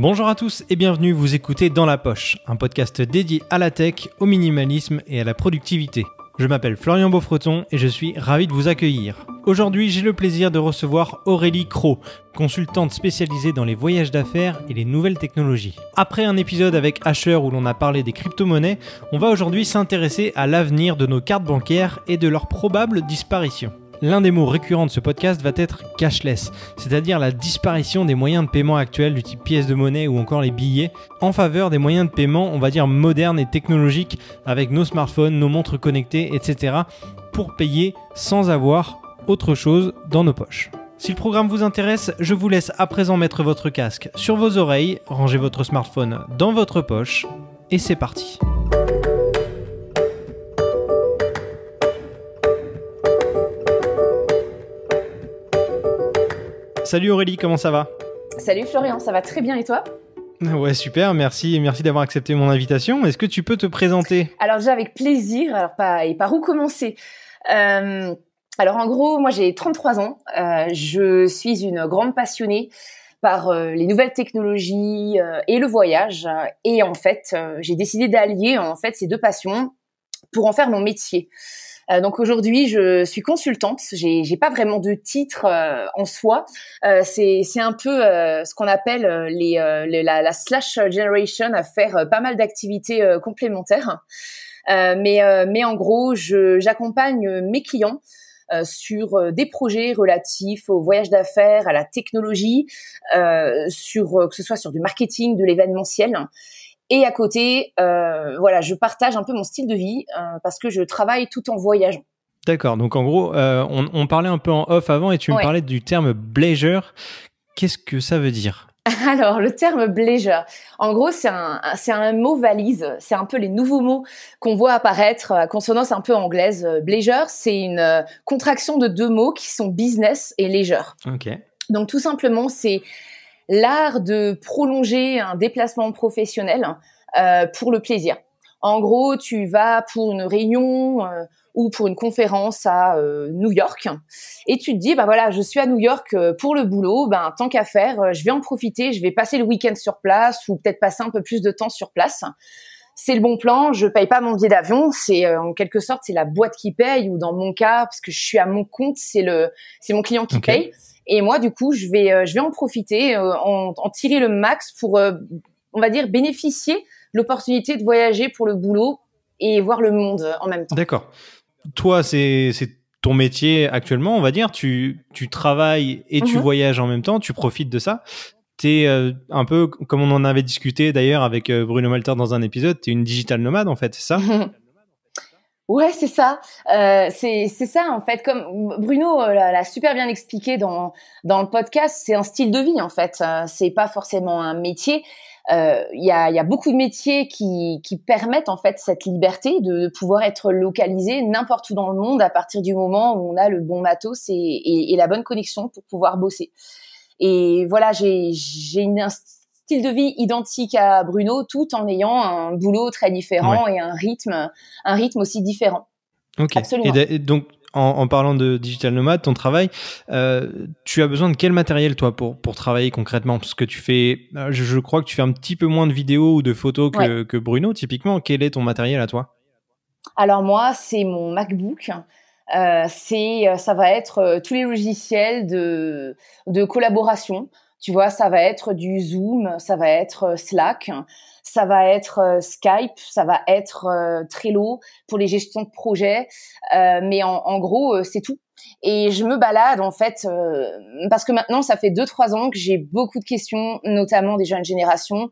Bonjour à tous et bienvenue, vous écoutez Dans la Poche, un podcast dédié à la tech, au minimalisme et à la productivité. Je m'appelle Florian Beaufreton et je suis ravi de vous accueillir. Aujourd'hui, j'ai le plaisir de recevoir Aurélie Cros, consultante spécialisée dans les voyages d'affaires et les nouvelles technologies. Après un épisode avec Asher où l'on a parlé des crypto-monnaies, on va aujourd'hui s'intéresser à l'avenir de nos cartes bancaires et de leur probable disparition. L'un des mots récurrents de ce podcast va être cashless, c'est-à-dire la disparition des moyens de paiement actuels du type pièces de monnaie ou encore les billets, en faveur des moyens de paiement, on va dire modernes et technologiques, avec nos smartphones, nos montres connectées, etc., pour payer sans avoir autre chose dans nos poches. Si le programme vous intéresse, je vous laisse à présent mettre votre casque sur vos oreilles, ranger votre smartphone dans votre poche, et c'est parti. Salut Aurélie, comment ça va ? Salut Florian, ça va très bien et toi ? Ouais, super, merci d'avoir accepté mon invitation. Est-ce que tu peux te présenter ? Alors déjà avec plaisir, par où commencer ? Alors en gros, moi j'ai 33 ans, je suis une grande passionnée par les nouvelles technologies et le voyage. Et en fait, j'ai décidé d'allier ces deux passions pour en faire mon métier. Donc aujourd'hui, je suis consultante. J'ai pas vraiment de titre en soi. C'est un peu ce qu'on appelle la slash generation, à faire pas mal d'activités complémentaires. Mais en gros, j'accompagne mes clients sur des projets relatifs au voyage d'affaires, à la technologie, que ce soit sur du marketing, de l'événementiel. Et à côté, je partage un peu mon style de vie parce que je travaille tout en voyageant. D'accord, donc en gros, on parlait un peu en off avant et tu me parlais du terme bleisure. Qu'est-ce que ça veut dire ? Alors, le terme bleisure, en gros, c'est un mot valise. C'est un peu les nouveaux mots qu'on voit apparaître à consonance un peu anglaise. Bleisure, c'est une contraction de deux mots qui sont business et leisure. Ok. Donc, tout simplement, c'est l'art de prolonger un déplacement professionnel pour le plaisir. En gros, tu vas pour une réunion ou pour une conférence à New York et tu te dis, je suis à New York pour le boulot, tant qu'à faire, je vais en profiter, je vais passer le week-end sur place ou peut-être passer un peu plus de temps sur place. C'est le bon plan, je paye pas mon billet d'avion, c'est en quelque sorte, c'est la boîte qui paye, ou dans mon cas, parce que je suis à mon compte, c'est mon client qui paye. Et moi, du coup, je vais en profiter, en tirer le max pour, on va dire, bénéficier de l'opportunité de voyager pour le boulot et voir le monde en même temps. D'accord. Toi, c'est ton métier actuellement, on va dire. Tu travailles et tu voyages en même temps, tu profites de ça. T'es un peu, comme on en avait discuté d'ailleurs avec Bruno Malter dans un épisode, t'es une digital nomade en fait, c'est ça ? Ouais, c'est ça. C'est ça en fait. Comme Bruno l'a super bien expliqué dans le podcast, c'est un style de vie en fait. C'est pas forcément un métier. Il y a beaucoup de métiers qui permettent en fait cette liberté de pouvoir être localisé n'importe où dans le monde à partir du moment où on a le bon matos et la bonne connexion pour pouvoir bosser. Et voilà, j'ai un style de vie identique à Bruno, tout en ayant un boulot très différent et un rythme aussi différent. Ok. Absolument. Et donc, en parlant de digital nomade, ton travail, tu as besoin de quel matériel, toi, pour travailler concrètement ? Parce que tu fais, je crois que tu fais un petit peu moins de vidéos ou de photos que Bruno, typiquement. Quel est ton matériel à toi ? Alors moi, c'est mon MacBook. Ça va être tous les logiciels de collaboration. Tu vois, ça va être du Zoom, ça va être Slack, ça va être Skype, ça va être Trello pour les gestions de projets. Mais en gros, c'est tout. Et je me balade en fait parce que maintenant, ça fait 2-3 ans que j'ai beaucoup de questions, notamment des jeunes générations.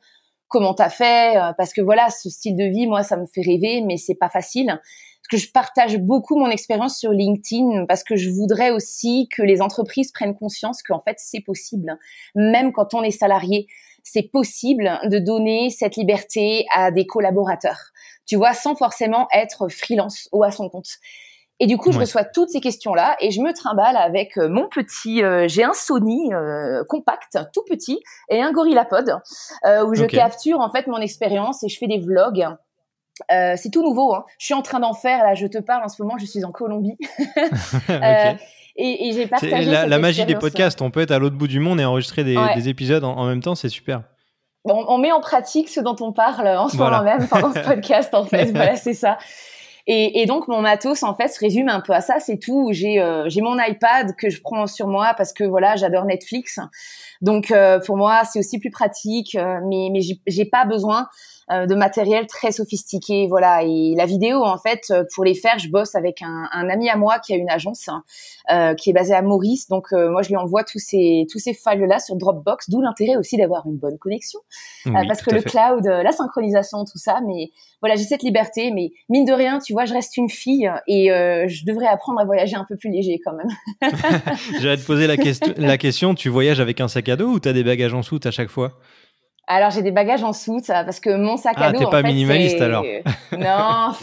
Comment t'as fait ? Parce que voilà, ce style de vie, moi, ça me fait rêver, mais c'est pas facile. Parce que je partage beaucoup mon expérience sur LinkedIn parce que je voudrais aussi que les entreprises prennent conscience qu'en fait, c'est possible. Même quand on est salarié, c'est possible de donner cette liberté à des collaborateurs. Tu vois, sans forcément être freelance ou à son compte. Et du coup, je reçois toutes ces questions-là et je me trimballe avec mon petit... j'ai un Sony compact, tout petit, et un GorillaPod où je capture en fait mon expérience et je fais des vlogs. C'est tout nouveau, hein. Je suis en train d'en faire, là, je te parle en ce moment, je suis en Colombie. Et j'ai partagé la magie des podcasts, on peut être à l'autre bout du monde et enregistrer des épisodes en même temps, c'est super. on met en pratique ce dont on parle en ce moment même pendant ce podcast, en fait. Voilà, c'est ça. Et donc, mon matos, en fait, se résume un peu à ça. C'est tout. J'ai mon iPad que je prends sur moi parce que, voilà, j'adore Netflix. Donc, pour moi, c'est aussi plus pratique. Mais j'ai pas besoin de matériel très sophistiqué, voilà. Et la vidéo, en fait, pour les faire, je bosse avec un ami à moi qui a une agence qui est basée à Maurice. Donc, moi, je lui envoie tous ces files-là sur Dropbox, d'où l'intérêt aussi d'avoir une bonne connexion, parce que le cloud, la synchronisation, tout ça. Mais voilà, j'ai cette liberté. Mais mine de rien, tu vois, je reste une fille et je devrais apprendre à voyager un peu plus léger quand même. J'allais te poser la question. Tu voyages avec un sac à dos ou t'as des bagages en soute à chaque fois? Alors, j'ai des bagages en soute parce que mon sac à dos, t'es pas minimaliste alors? Non,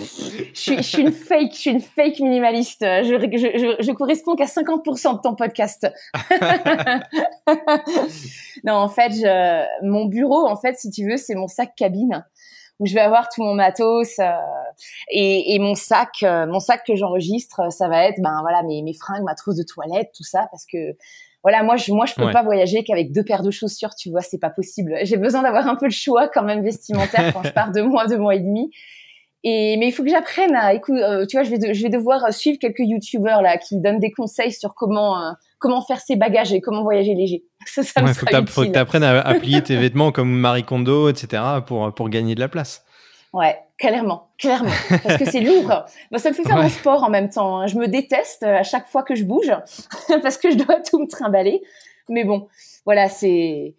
je suis une fake minimaliste. Je corresponds qu'à 50% de ton podcast. Non, en fait, mon bureau, en fait, si tu veux, c'est mon sac cabine où je vais avoir tout mon matos et mon sac que j'enregistre, ça va être voilà mes fringues, ma trousse de toilette, tout ça, parce que voilà, moi je peux pas voyager qu'avec 2 paires de chaussures, tu vois, c'est pas possible. J'ai besoin d'avoir un peu de choix quand même vestimentaire quand je pars 2 mois et demi. Mais il faut que j'apprenne à tu vois, je vais devoir suivre quelques youtubeurs là qui donnent des conseils sur comment faire ses bagages et comment voyager léger. Ça me sera utile. Faut que t'apprennes à plier tes vêtements comme Marie Kondo, etc. pour gagner de la place. Ouais, clairement, parce que c'est lourd. Ça me fait faire mon sport en même temps, hein. Je me déteste à chaque fois que je bouge parce que je dois tout me trimballer. Mais bon, voilà, c'est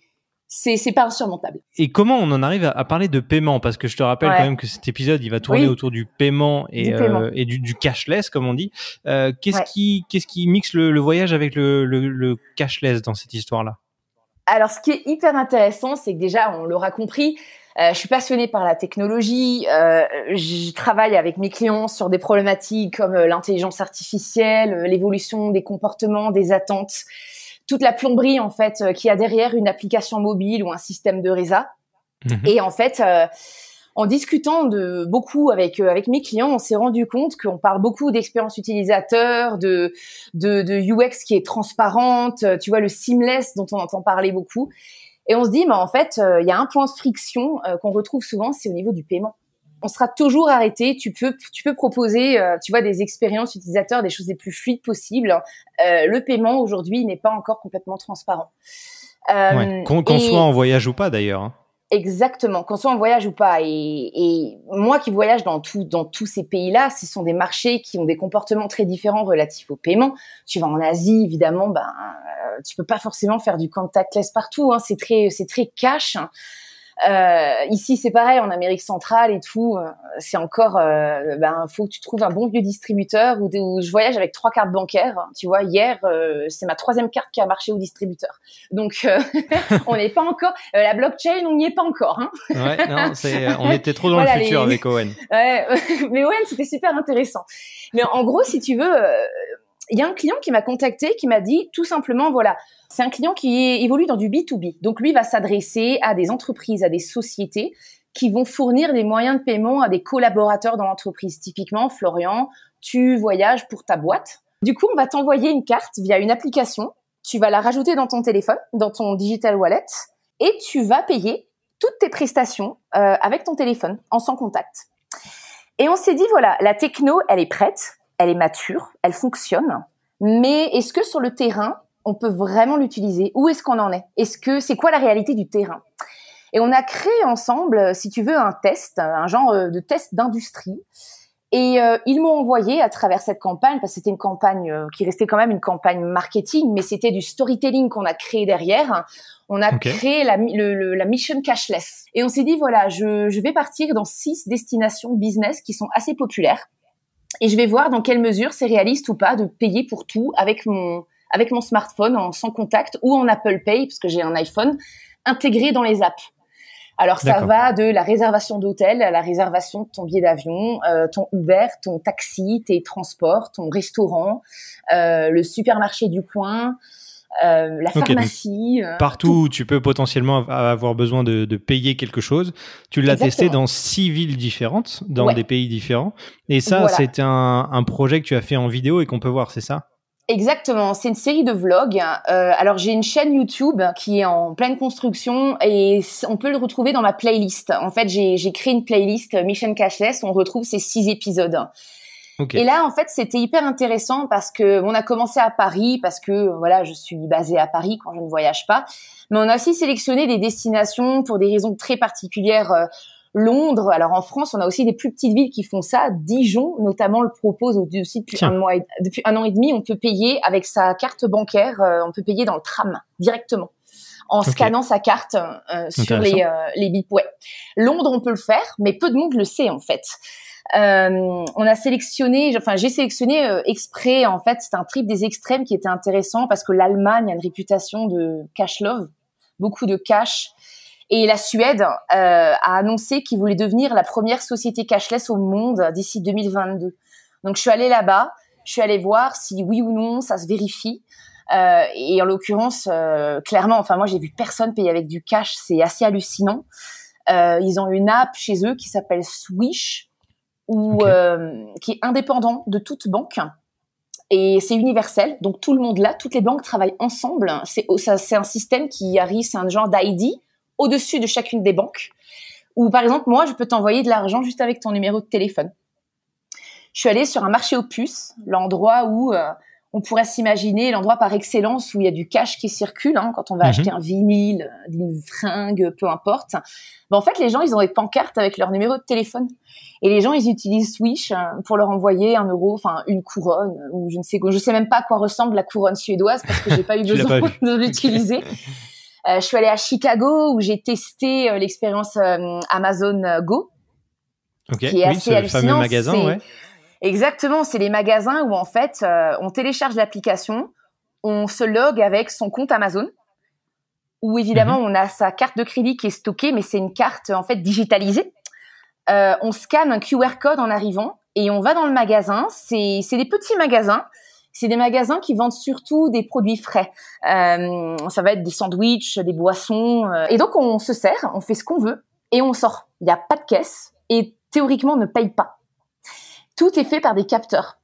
pas insurmontable. Et comment on en arrive à parler de paiement? Parce que je te rappelle quand même que cet épisode, il va tourner autour du paiement et du cashless, comme on dit. Qu'est-ce qui mixe le voyage avec le cashless dans cette histoire-là? Alors, ce qui est hyper intéressant, c'est que déjà, on l'aura compris, je suis passionnée par la technologie. Je travaille avec mes clients sur des problématiques comme l'intelligence artificielle, l'évolution des comportements, des attentes, toute la plomberie en fait qu'il y a derrière une application mobile ou un système de résa. Et en fait, en discutant beaucoup avec mes clients, on s'est rendu compte qu'on parle beaucoup d'expérience utilisateur, de UX qui est transparente, tu vois, le seamless dont on entend parler beaucoup. Et on se dit, en fait, il y a un point de friction qu'on retrouve souvent, c'est au niveau du paiement. On sera toujours arrêté. Tu peux proposer, tu vois, des expériences utilisateurs, des choses les plus fluides possibles. Le paiement aujourd'hui n'est pas encore complètement transparent. Qu'on soit en voyage ou pas d'ailleurs. Hein. Exactement, qu'on soit en voyage ou pas. Et moi qui voyage dans tous ces pays-là, ce sont des marchés qui ont des comportements très différents relatifs au paiement. Tu vas en Asie, évidemment, tu peux pas forcément faire du contactless partout. Hein, c'est très cash. Ici, c'est pareil, en Amérique centrale et tout, c'est encore, faut que tu trouves un bon vieux distributeur où je voyage avec 3 cartes bancaires. Tu vois, hier, c'est ma 3e carte qui a marché au distributeur. Donc, on n'est pas encore, la blockchain, on n'y est pas encore. Hein. Ouais, non, on était trop dans le futur avec Owen. Ouais, mais Owen, c'était super intéressant. Mais en gros, si tu veux, il y a un client qui m'a contacté, qui m'a dit tout simplement, voilà, c'est un client qui évolue dans du B2B. Donc, lui va s'adresser à des entreprises, à des sociétés qui vont fournir des moyens de paiement à des collaborateurs dans l'entreprise. Typiquement, Florian, tu voyages pour ta boîte. Du coup, on va t'envoyer une carte via une application. Tu vas la rajouter dans ton téléphone, dans ton digital wallet, et tu vas payer toutes tes prestations avec ton téléphone, en sans contact. Et on s'est dit, voilà, la techno, elle est prête. Elle est mature, elle fonctionne, mais est-ce que sur le terrain, on peut vraiment l'utiliser? Où est-ce qu'on en est? C'est quoi la réalité du terrain? Et on a créé ensemble, si tu veux, un test, un genre de test d'industrie. Et ils m'ont envoyé à travers cette campagne, parce que c'était une campagne qui restait quand même une campagne marketing, mais c'était du storytelling qu'on a créé derrière. On a créé la mission cashless. Et on s'est dit, voilà, je vais partir dans 6 destinations business qui sont assez populaires. Et je vais voir dans quelle mesure c'est réaliste ou pas de payer pour tout avec mon smartphone en sans contact ou en Apple Pay, parce que j'ai un iPhone, intégré dans les apps. Alors, ça va de la réservation d'hôtel à la réservation de ton billet d'avion, ton Uber, ton taxi, tes transports, ton restaurant, le supermarché du coin, la pharmacie. Partout où tu peux potentiellement avoir besoin de payer quelque chose. Tu l'as testé dans 6 villes différentes, dans des pays différents. Et ça, c'était un projet que tu as fait en vidéo et qu'on peut voir, c'est ça? Exactement, c'est une série de vlogs. Alors j'ai une chaîne YouTube qui est en pleine construction et on peut le retrouver dans ma playlist. En fait, j'ai créé une playlist Mission Cashless où on retrouve ces 6 épisodes. Okay. Et là, en fait, c'était hyper intéressant parce que on a commencé à Paris parce que voilà, je suis basée à Paris quand je ne voyage pas. Mais on a aussi sélectionné des destinations pour des raisons très particulières. Londres, alors en France, on a aussi des plus petites villes qui font ça. Dijon, notamment, le propose aussi depuis depuis 1 an et demi. On peut payer avec sa carte bancaire, on peut payer dans le tram directement en scannant sa carte sur les bips. Ouais. Londres, on peut le faire, mais peu de monde le sait en fait. On a sélectionné, j'ai sélectionné exprès, en fait, c'est un trip des extrêmes qui était intéressant parce que l'Allemagne a une réputation de cash love, beaucoup de cash. Et la Suède a annoncé qu'ils voulaient devenir la première société cashless au monde d'ici 2022. Donc, je suis allée là-bas, je suis allée voir si oui ou non ça se vérifie. Et en l'occurrence, clairement, moi, j'ai vu personne payer avec du cash, c'est assez hallucinant. Ils ont une app chez eux qui s'appelle Swish, qui est indépendant de toute banque. Et c'est universel, donc tout le monde là, toutes les banques travaillent ensemble. C'est un système qui arrive, c'est un genre d'ID au-dessus de chacune des banques, où par exemple, moi, je peux t'envoyer de l'argent juste avec ton numéro de téléphone. Je suis allée sur un marché aux puces, l'endroit où on pourrait s'imaginer, l'endroit par excellence où il y a du cash qui circule, quand on va acheter un vinyle, une fringue, peu importe. En fait, les gens, ils ont des pancartes avec leur numéro de téléphone. Et les gens, ils utilisent Swish pour leur envoyer 1 euro, une couronne, ou je sais même pas à quoi ressemble la couronne suédoise parce que j'ai pas eu besoin de l'utiliser. Je suis allée à Chicago où j'ai testé l'expérience Amazon Go, qui est assez hallucinant. Fameux magasin, ouais. Exactement, c'est les magasins où en fait, on télécharge l'application, on se log avec son compte Amazon, où évidemment on a sa carte de crédit qui est stockée, mais c'est une carte en fait digitalisée. On scanne un QR code en arrivant et on va dans le magasin. C'est des petits magasins. C'est des magasins qui vendent surtout des produits frais. Ça va être des sandwichs, des boissons. Et donc, on se sert, on fait ce qu'on veut et on sort. Il n'y a pas de caisse et théoriquement, on ne paye pas. Tout est fait par des capteurs.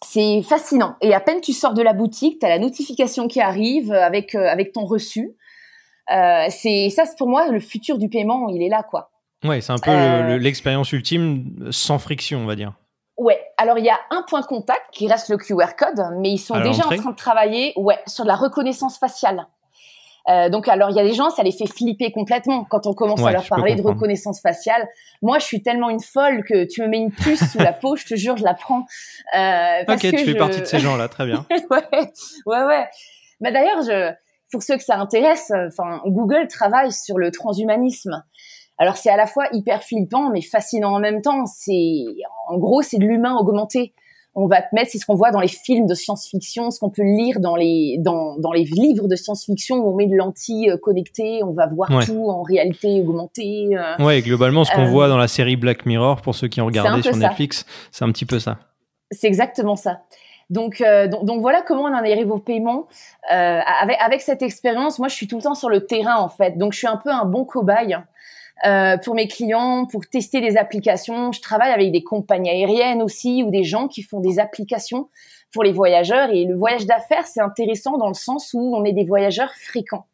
C'est fascinant. Et à peine tu sors de la boutique, tu as la notification qui arrive avec ton reçu. C'est pour moi, le futur du paiement, il est là, quoi. Ouais, c'est un peu l'expérience ultime sans friction, on va dire. Ouais, alors il y a un point de contact qui reste le QR code, mais ils sont déjà en train de travailler sur de la reconnaissance faciale. Donc alors il y a des gens, ça les fait flipper complètement quand on commence à leur parler de reconnaissance faciale. Moi, je suis tellement une folle que tu me mets une puce sous la peau, je te jure, je la prends. Tu fais partie de ces gens-là, très bien. Ouais. Bah d'ailleurs, pour ceux que ça intéresse, Google travaille sur le transhumanisme. Alors, c'est à la fois hyper flippant, mais fascinant en même temps. En gros, c'est de l'humain augmenté. On va te mettre, c'est ce qu'on voit dans les films de science-fiction, ce qu'on peut lire dans les livres de science-fiction où on met de lentilles connectées, on va voir tout en réalité augmentée. Ouais, et globalement, ce qu'on voit dans la série Black Mirror, pour ceux qui ont regardé sur Netflix, c'est un petit peu ça. C'est exactement ça. Donc voilà comment on en arrive au paiement. Avec cette expérience, moi, je suis tout le temps sur le terrain, en fait. Donc, je suis un peu un bon cobaye. Pour mes clients, pour tester des applications. Je travaille avec des compagnies aériennes aussi ou des gens qui font des applications pour les voyageurs. Et le voyage d'affaires, c'est intéressant dans le sens où on est des voyageurs fréquents.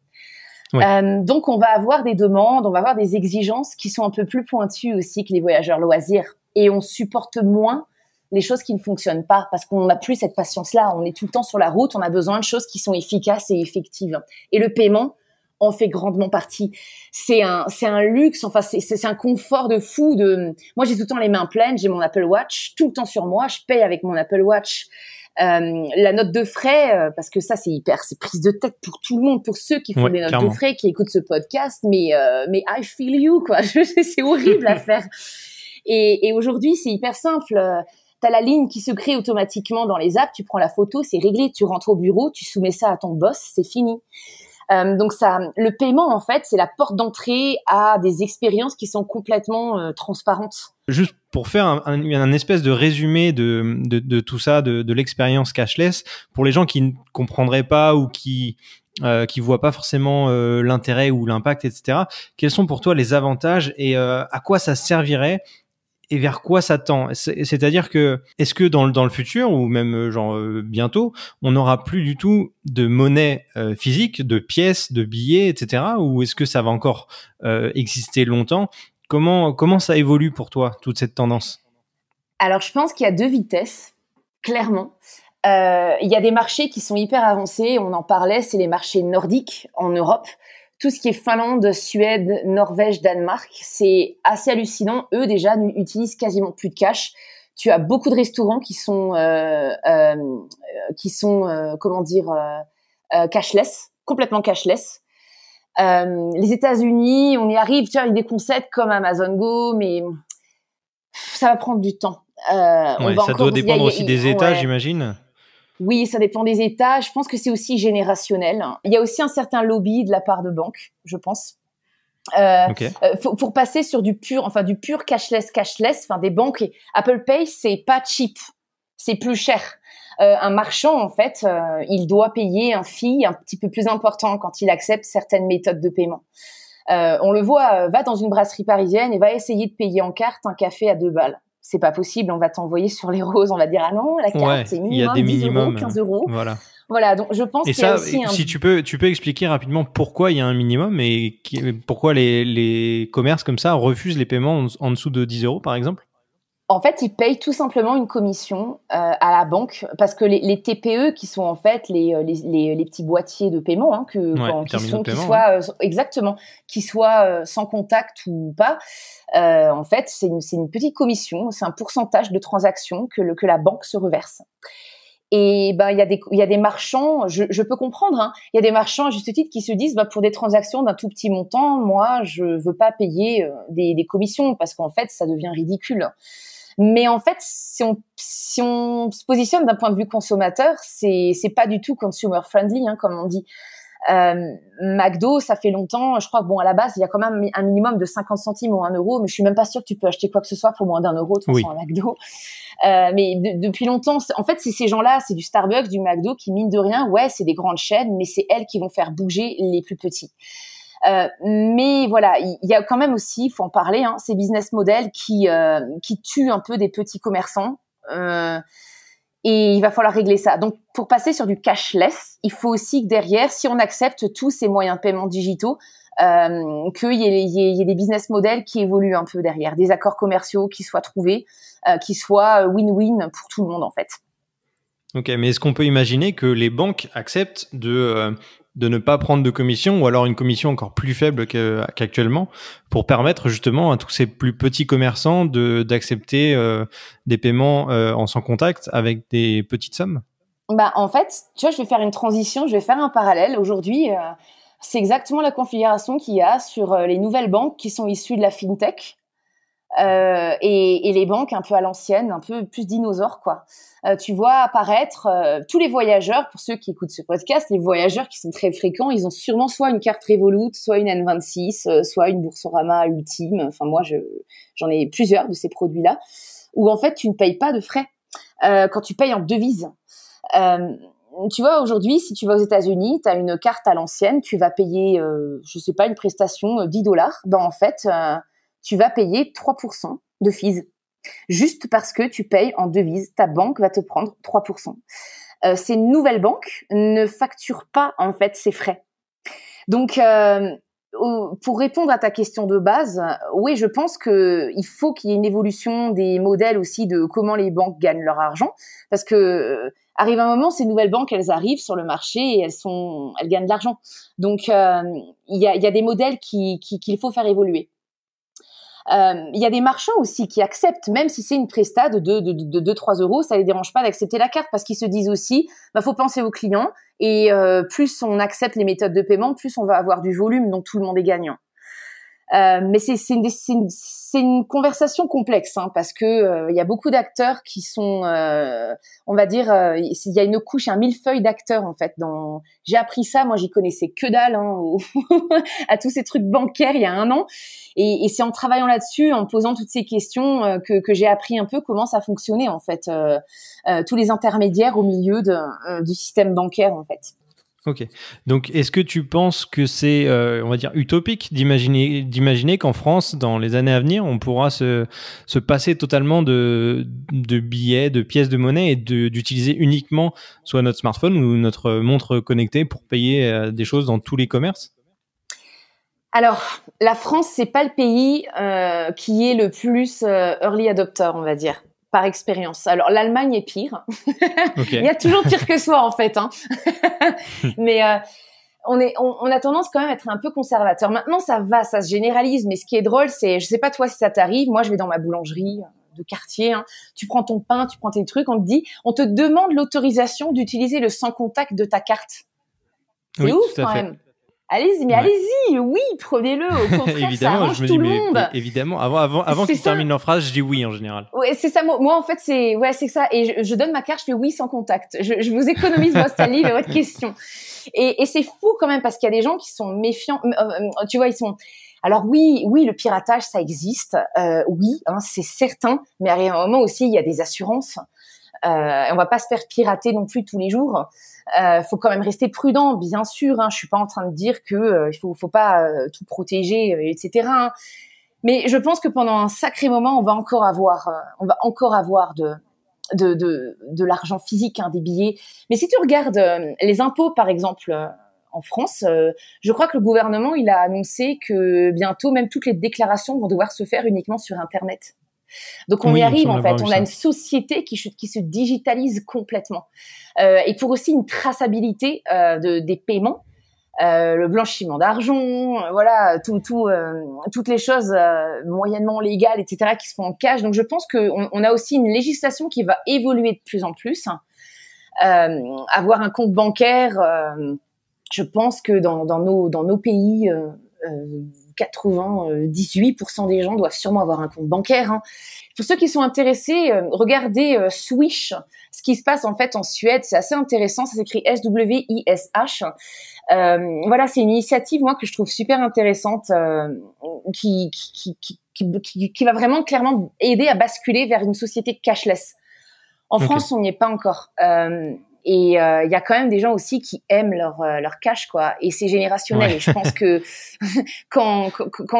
Ouais. Donc, on va avoir des demandes, on va avoir des exigences qui sont un peu plus pointues aussi que les voyageurs loisirs. Et on supporte moins les choses qui ne fonctionnent pas parce qu'on n'a plus cette patience-là. On est tout le temps sur la route, on a besoin de choses qui sont efficaces et effectives. Et le paiement en fait grandement partie. C'est un luxe, c'est un confort de fou. Moi, j'ai tout le temps les mains pleines, j'ai mon Apple Watch tout le temps sur moi, je paye avec mon Apple Watch. La note de frais, parce que ça, c'est prise de tête pour tout le monde, pour ceux qui font des notes de frais, qui écoutent ce podcast, mais I feel you, quoi. C'est horrible à faire. Et aujourd'hui, c'est hyper simple. T'as la ligne qui se crée automatiquement dans les apps, tu prends la photo, c'est réglé, tu rentres au bureau, tu soumets ça à ton boss, c'est fini. Donc le paiement, en fait, c'est la porte d'entrée à des expériences qui sont complètement transparentes. Juste pour faire un espèce de résumé de tout ça, de l'expérience cashless, pour les gens qui ne comprendraient pas ou qui voient pas forcément l'intérêt ou l'impact, etc. Quels sont pour toi les avantages et à quoi ça servirait et vers quoi ça tend? C'est-à-dire que, est-ce que dans le futur, ou même bientôt, on n'aura plus du tout de monnaie physique, de pièces, de billets, etc. Ou est-ce que ça va encore exister longtemps? Comment ça évolue pour toi, toute cette tendance? Alors, je pense qu'il y a deux vitesses, clairement. Il y a des marchés qui sont hyper avancés, on en parlait, c'est les marchés nordiques en Europe. Tout ce qui est Finlande, Suède, Norvège, Danemark, c'est assez hallucinant. Eux, déjà, n'utilisent quasiment plus de cash. Tu as beaucoup de restaurants qui sont cashless, complètement cashless. Les États-Unis, on y arrive, tu vois, avec des concepts comme Amazon Go, mais ça va prendre du temps. Ouais, ça doit dépendre aussi des États, j'imagine. Oui, ça dépend des États. Je pense que c'est aussi générationnel. Il y a aussi un certain lobby de la part de banques, je pense. Okay. Pour passer sur du pur cashless, des banques, Apple Pay, c'est pas cheap, c'est plus cher. Un marchand, en fait, il doit payer un fee un petit peu plus important quand il accepte certaines méthodes de paiement. On le voit, va dans une brasserie parisienne et va essayer de payer en carte un café à 2 balles. C'est pas possible, on va t'envoyer sur les roses, on va dire ah non, la carte c'est minimum, il y a des 10 minimums, 15 euros. Voilà, donc je pense qu'il y a aussi si tu peux expliquer rapidement pourquoi il y a un minimum et pourquoi les commerces comme ça refusent les paiements en dessous de 10 euros par exemple. En fait, ils payent tout simplement une commission à la banque parce que les TPE qui sont en fait les petits boîtiers de paiement qui soient sans contact ou pas, en fait, c'est une petite commission, c'est un pourcentage de transactions que la banque se reverse. Et ben il y a des marchands, je peux comprendre, hein, il y a des marchands à juste titre qui se disent pour des transactions d'un tout petit montant, moi je veux pas payer des commissions parce qu'en fait ça devient ridicule. Mais en fait, si on se positionne d'un point de vue consommateur, c'est pas du tout consumer friendly, hein, comme on dit. McDo, ça fait longtemps, je crois que à la base, il y a quand même un minimum de 50 centimes ou 1 euro, mais je suis même pas sûre que tu peux acheter quoi que ce soit pour moins d'1 euro, de toute façon, à McDo. Mais depuis longtemps, en fait, c'est ces gens-là, c'est du Starbucks, du McDo, qui mine de rien, ouais, c'est des grandes chaînes, mais c'est elles qui vont faire bouger les plus petits. Mais voilà, il y a quand même aussi, il faut en parler, hein, ces business models qui tuent un peu des petits commerçants. Et il va falloir régler ça. Donc, pour passer sur du cashless, il faut aussi que derrière, si on accepte tous ces moyens de paiement digitaux, qu'il y ait des business models qui évoluent un peu derrière, des accords commerciaux qui soient trouvés, qui soient win-win pour tout le monde en fait. Ok, mais est-ce qu'on peut imaginer que les banques acceptent de ne pas prendre de commission ou alors une commission encore plus faible qu'actuellement pour permettre justement à tous ces plus petits commerçants d'accepter des paiements en sans contact avec des petites sommes? En fait, tu vois, je vais faire une transition, je vais faire un parallèle. Aujourd'hui, c'est exactement la configuration qu'il y a sur les nouvelles banques qui sont issues de la fintech. Et les banques un peu à l'ancienne, un peu plus dinosaures quoi. Tu vois apparaître tous les voyageurs, pour ceux qui écoutent ce podcast, les voyageurs qui sont très fréquents, ils ont sûrement soit une carte Revolut, soit une N26, soit une Boursorama Ultime. Enfin moi j'en ai plusieurs de ces produits-là où en fait tu ne payes pas de frais quand tu payes en devise. Tu vois, aujourd'hui, si tu vas aux États-Unis, tu as une carte à l'ancienne, tu vas payer, je sais pas, une prestation $10. En fait, tu vas payer 3% de fees. Juste parce que tu payes en devise, ta banque va te prendre 3%. Ces nouvelles banques ne facturent pas, en fait, ces frais. Donc, pour répondre à ta question de base, oui, je pense qu'il faut qu'il y ait une évolution des modèles aussi de comment les banques gagnent leur argent. Parce que, arrive un moment, ces nouvelles banques, elles arrivent sur le marché et elles gagnent de l'argent. Donc, il y a des modèles qu'il faut faire évoluer. Il y a des marchands aussi qui acceptent, même si c'est une presta de 2-3 euros, ça les dérange pas d'accepter la carte parce qu'ils se disent aussi, faut penser aux clients et plus on accepte les méthodes de paiement, plus on va avoir du volume, donc tout le monde est gagnant. Mais c'est une conversation complexe parce que il y a beaucoup d'acteurs qui sont, on va dire, il y a une couche, un millefeuille d'acteurs en fait. J'ai appris ça, moi j'y connaissais que dalle à tous ces trucs bancaires il y a 1 an, et c'est en travaillant là-dessus, en posant toutes ces questions que j'ai appris un peu comment ça fonctionnait en fait, tous les intermédiaires au milieu du système bancaire en fait. Ok. Donc, est-ce que tu penses que c'est, on va dire, utopique d'imaginer qu'en France, dans les années à venir, on pourra se passer totalement de billets, de pièces de monnaie et d'utiliser uniquement soit notre smartphone ou notre montre connectée pour payer des choses dans tous les commerces? Alors, la France, c'est pas le pays qui est le plus early adopter, on va dire, par expérience. Alors, l'Allemagne est pire. Okay. Il y a toujours pire que soi, en fait. Hein. Mais on a tendance quand même à être un peu conservateur. Maintenant, ça va, ça se généralise. Mais ce qui est drôle, c'est, je sais pas toi si ça t'arrive, moi, je vais dans ma boulangerie de quartier. Hein, tu prends ton pain, tu prends tes trucs, on te demande l'autorisation d'utiliser le sans contact de ta carte. C'est oui, ouf quand même. Allez-y, mais allez-y, oui, prenez-le. Au contraire, évidemment, ça arrange je me tout dis, le monde. Mais évidemment, avant qu'ils terminent leur phrase, je dis oui en général. Ouais, c'est ça. Moi, en fait, c'est ça. Et je donne ma carte, je fais oui sans contact. Je vous économise votre salive et votre question. Et c'est fou quand même parce qu'il y a des gens qui sont méfiants. Tu vois, ils sont. Alors oui, le piratage, ça existe. Oui, hein, c'est certain. Mais à un moment aussi, il y a des assurances. On va pas se faire pirater non plus tous les jours. Faut quand même rester prudent, bien sûr. Hein, je suis pas en train de dire que il faut pas tout protéger, etc. Hein. Mais je pense que pendant un sacré moment, on va encore avoir de l'argent physique, hein, des billets. Mais si tu regardes les impôts, par exemple, en France, je crois que le gouvernement, il a annoncé que bientôt, même toutes les déclarations vont devoir se faire uniquement sur Internet. Donc on y arrive en fait, on a une société qui se digitalise complètement. Et pour aussi une traçabilité des paiements, le blanchiment d'argent, voilà, toutes les choses moyennement légales, etc., qui se font en cash. Donc je pense qu'on a aussi une législation qui va évoluer de plus en plus. Avoir un compte bancaire, je pense que dans nos pays, 98% des gens doivent sûrement avoir un compte bancaire. Hein. Pour ceux qui sont intéressés, regardez Swish. Ce qui se passe en fait en Suède, c'est assez intéressant. Ça s'écrit SWISH. Voilà, c'est une initiative moi que je trouve super intéressante, qui va vraiment clairement aider à basculer vers une société cashless. En France, on n'y est pas encore. Et il y a quand même des gens aussi qui aiment leur cash, quoi, et c'est générationnel. Ouais. Et je pense que quand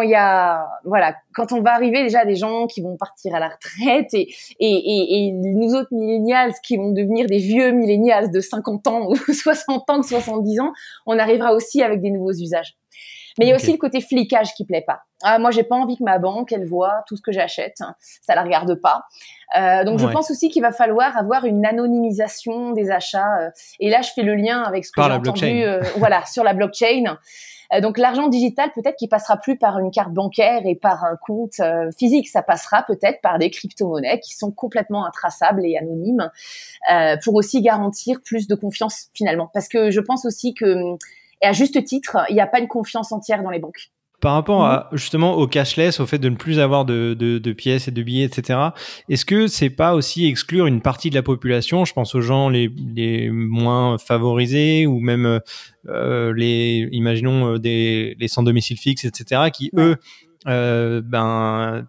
il y a, voilà, quand on va arriver déjà des gens qui vont partir à la retraite et nous autres millennials qui vont devenir des vieux millennials de 50 ans ou 60 ans, 70 ans, on arrivera aussi avec des nouveaux usages. Mais il y a aussi le côté flicage qui plaît pas. Ah, moi, j'ai pas envie que ma banque, elle voit tout ce que j'achète. Ça la regarde pas. Donc, je pense aussi qu'il va falloir avoir une anonymisation des achats. Et là, je fais le lien avec ce que j'ai entendu, voilà, sur la blockchain. Donc, l'argent digital, peut-être qu'il passera plus par une carte bancaire et par un compte physique. Ça passera peut-être par des crypto-monnaies qui sont complètement intraçables et anonymes, pour aussi garantir plus de confiance finalement. Parce que je pense aussi que, et à juste titre, il n'y a pas une confiance entière dans les banques. Par rapport à, justement au cashless, au fait de ne plus avoir de pièces et de billets, etc., est-ce que c'est pas aussi exclure une partie de la population? Je pense aux gens les moins favorisés ou même imaginons les sans domicile fixe, etc., qui eux, dans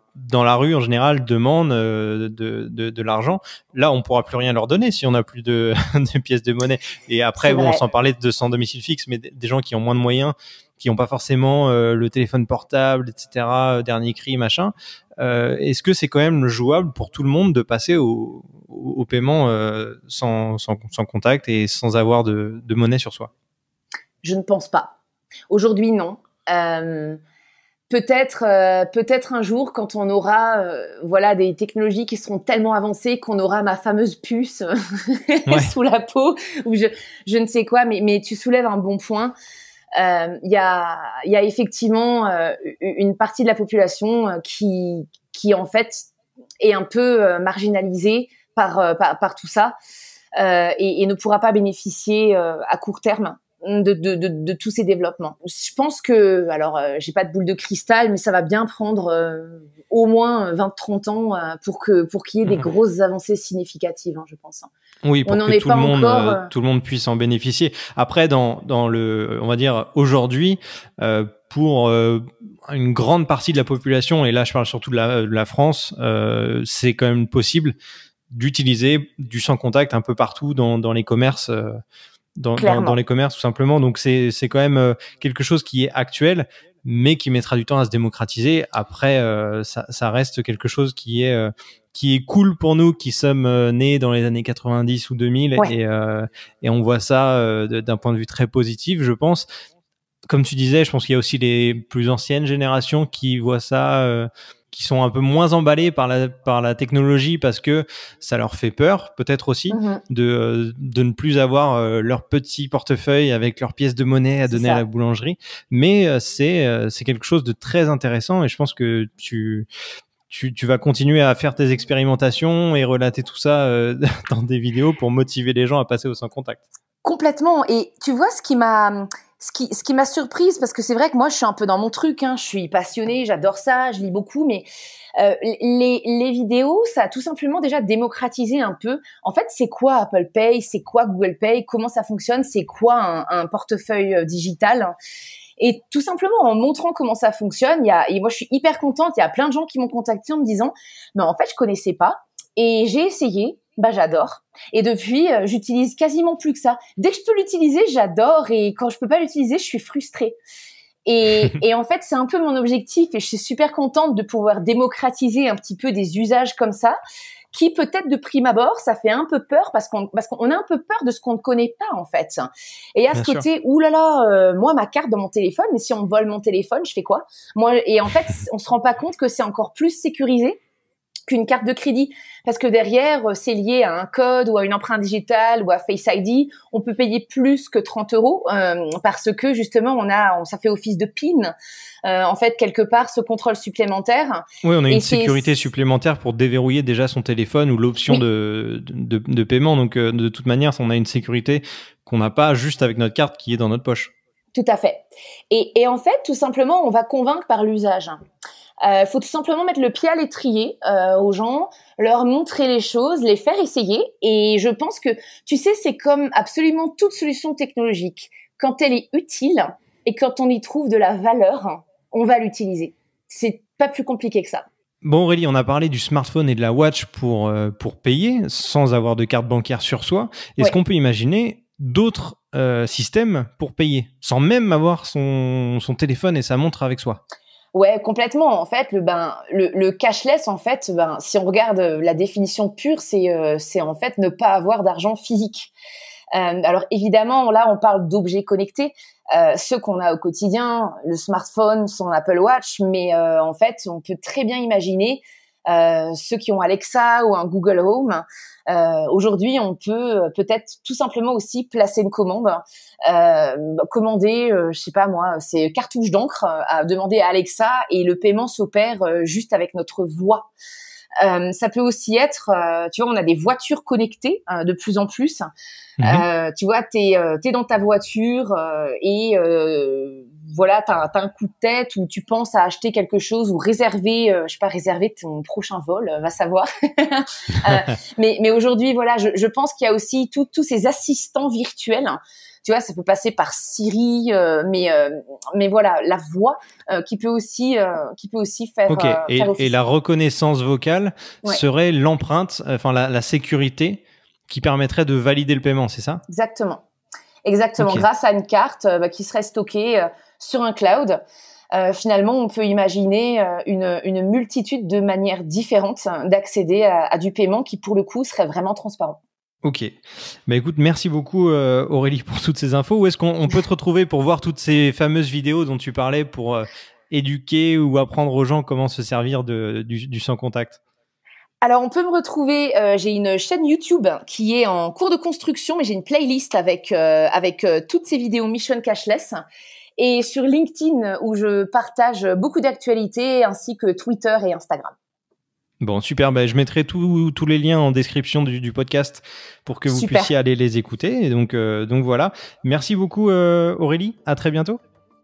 la rue en général demandent de l'argent. Là, on pourra plus rien leur donner si on n'a plus de pièces de monnaie. Et après, on s'en parlait de sans domicile fixe, mais des gens qui ont moins de moyens, qui n'ont pas forcément le téléphone portable, etc., dernier cri, machin. Est-ce que c'est quand même jouable pour tout le monde de passer au paiement sans contact et sans avoir de monnaie sur soi? Je ne pense pas. Aujourd'hui, non. Peut-être un jour, quand on aura voilà, des technologies qui seront tellement avancées qu'on aura ma fameuse puce sous la peau, ou je ne sais quoi, mais tu soulèves un bon point. Il y a effectivement une partie de la population qui en fait est un peu marginalisée par tout ça et ne pourra pas bénéficier à court terme de tous ces développements. Je pense que, alors j'ai pas de boule de cristal, mais ça va bien prendre au moins 20-30 ans pour qu'il y ait des grosses avancées significatives, hein, je pense. Oui, pour que tout le monde puisse en bénéficier. Après, dans le, on va dire aujourd'hui, pour une grande partie de la population, et là je parle surtout de la France, c'est quand même possible d'utiliser du sans contact un peu partout dans les commerces. dans les commerces tout simplement. Donc c'est quand même quelque chose qui est actuel, mais qui mettra du temps à se démocratiser. Après, ça reste quelque chose qui est cool pour nous qui sommes nés dans les années 90 ou 2000 et on voit ça d'un point de vue très positif, je pense. Comme tu disais, je pense qu'il y a aussi les plus anciennes générations qui voient ça, qui sont un peu moins emballées par la technologie parce que ça leur fait peur, peut-être aussi, de ne plus avoir leur petit portefeuille avec leurs pièces de monnaie à donner à la boulangerie. Mais c'est quelque chose de très intéressant et je pense que tu vas continuer à faire tes expérimentations et relater tout ça dans des vidéos pour motiver les gens à passer au sans contact. Complètement. Et tu vois, ce qui m'a surprise, parce que c'est vrai que moi, je suis un peu dans mon truc, hein, je suis passionnée, j'adore ça, je lis beaucoup, mais les vidéos, ça a tout simplement déjà démocratisé un peu. En fait, c'est quoi Apple Pay? C'est quoi Google Pay? Comment ça fonctionne? C'est quoi un portefeuille digital? Et tout simplement, en montrant comment ça fonctionne, et moi, je suis hyper contente, il y a plein de gens qui m'ont contacté en me disant « Mais en fait, je connaissais pas, et j'ai essayé. » J'adore. Et depuis, j'utilise quasiment plus que ça. Dès que je peux l'utiliser, j'adore. Et quand je peux pas l'utiliser, je suis frustrée. Et en fait, c'est un peu mon objectif. Et je suis super contente de pouvoir démocratiser un petit peu des usages comme ça, qui peut-être de prime abord, ça fait un peu peur parce qu'on a un peu peur de ce qu'on ne connaît pas en fait. Et à ce côté, oulala, moi ma carte dans mon téléphone, mais si on me vole mon téléphone, je fais quoi? Et en fait, on se rend pas compte que c'est encore plus sécurisé qu'une carte de crédit, parce que derrière, c'est lié à un code ou à une empreinte digitale ou à Face ID. On peut payer plus que 30 € parce que justement, ça fait office de PIN. En fait, quelque part, ce contrôle supplémentaire. Oui, on a une sécurité supplémentaire pour déverrouiller déjà son téléphone ou l'option de paiement. Donc, de toute manière, on a une sécurité qu'on n'a pas juste avec notre carte qui est dans notre poche. Tout à fait. Et en fait, tout simplement, on va convaincre par l'usage. Faut tout simplement mettre le pied à l'étrier aux gens, leur montrer les choses, les faire essayer. Et je pense que, tu sais, c'est comme absolument toute solution technologique. Quand elle est utile et quand on y trouve de la valeur, on va l'utiliser. C'est pas plus compliqué que ça. Bon Aurélie, on a parlé du smartphone et de la watch pour payer sans avoir de carte bancaire sur soi. Est-ce qu'on peut imaginer d'autres systèmes pour payer sans même avoir son téléphone et sa montre avec soi? Ouais, complètement. En fait, le cashless, en fait, si on regarde la définition pure, c'est en fait ne pas avoir d'argent physique. Alors évidemment, là, on parle d'objets connectés, ceux qu'on a au quotidien, le smartphone, son Apple Watch, mais en fait, on peut très bien imaginer ceux qui ont Alexa ou un Google Home. Aujourd'hui, on peut peut-être tout simplement aussi placer une commande, commander, je sais pas moi, c'est cartouche d'encre à demander à Alexa et le paiement s'opère juste avec notre voix. Ça peut aussi être, tu vois, on a des voitures connectées de plus en plus. Tu vois, t'es dans ta voiture et voilà, t'as un coup de tête ou tu penses à acheter quelque chose ou réserver ton prochain vol, va savoir. Mais aujourd'hui, voilà, je pense qu'il y a aussi tous ces assistants virtuels. Tu vois, ça peut passer par Siri, mais voilà, la voix qui peut aussi faire. Ok. Et la reconnaissance vocale serait l'empreinte, enfin la sécurité qui permettrait de valider le paiement, c'est ça? Exactement. Okay. Grâce à une carte qui serait stockée sur un cloud. Finalement, on peut imaginer une multitude de manières différentes d'accéder à du paiement qui, pour le coup, serait vraiment transparent. Ok. Bah écoute, merci beaucoup Aurélie pour toutes ces infos. Où est-ce qu'on peut te retrouver pour voir toutes ces fameuses vidéos dont tu parlais pour éduquer ou apprendre aux gens comment se servir du sans contact? Alors, on peut me retrouver, j'ai une chaîne YouTube qui est en cours de construction, mais j'ai une playlist avec toutes ces vidéos Mission Cashless. Et sur LinkedIn, où je partage beaucoup d'actualités, ainsi que Twitter et Instagram. Bon, super. Je mettrai tous les liens en description du podcast pour que vous puissiez aller les écouter. Et donc voilà. Merci beaucoup Aurélie. À très bientôt.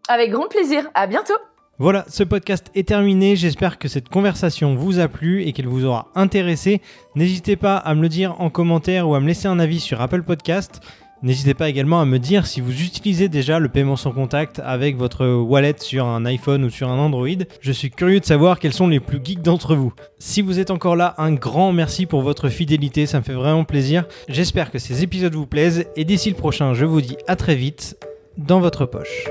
Avec grand plaisir. À bientôt. Voilà, ce podcast est terminé. J'espère que cette conversation vous a plu et qu'elle vous aura intéressé. N'hésitez pas à me le dire en commentaire ou à me laisser un avis sur Apple Podcast. N'hésitez pas également à me dire si vous utilisez déjà le paiement sans contact avec votre wallet sur un iPhone ou sur un Android. Je suis curieux de savoir quels sont les plus geeks d'entre vous. Si vous êtes encore là, un grand merci pour votre fidélité, ça me fait vraiment plaisir. J'espère que ces épisodes vous plaisent et d'ici le prochain, je vous dis à très vite dans votre poche.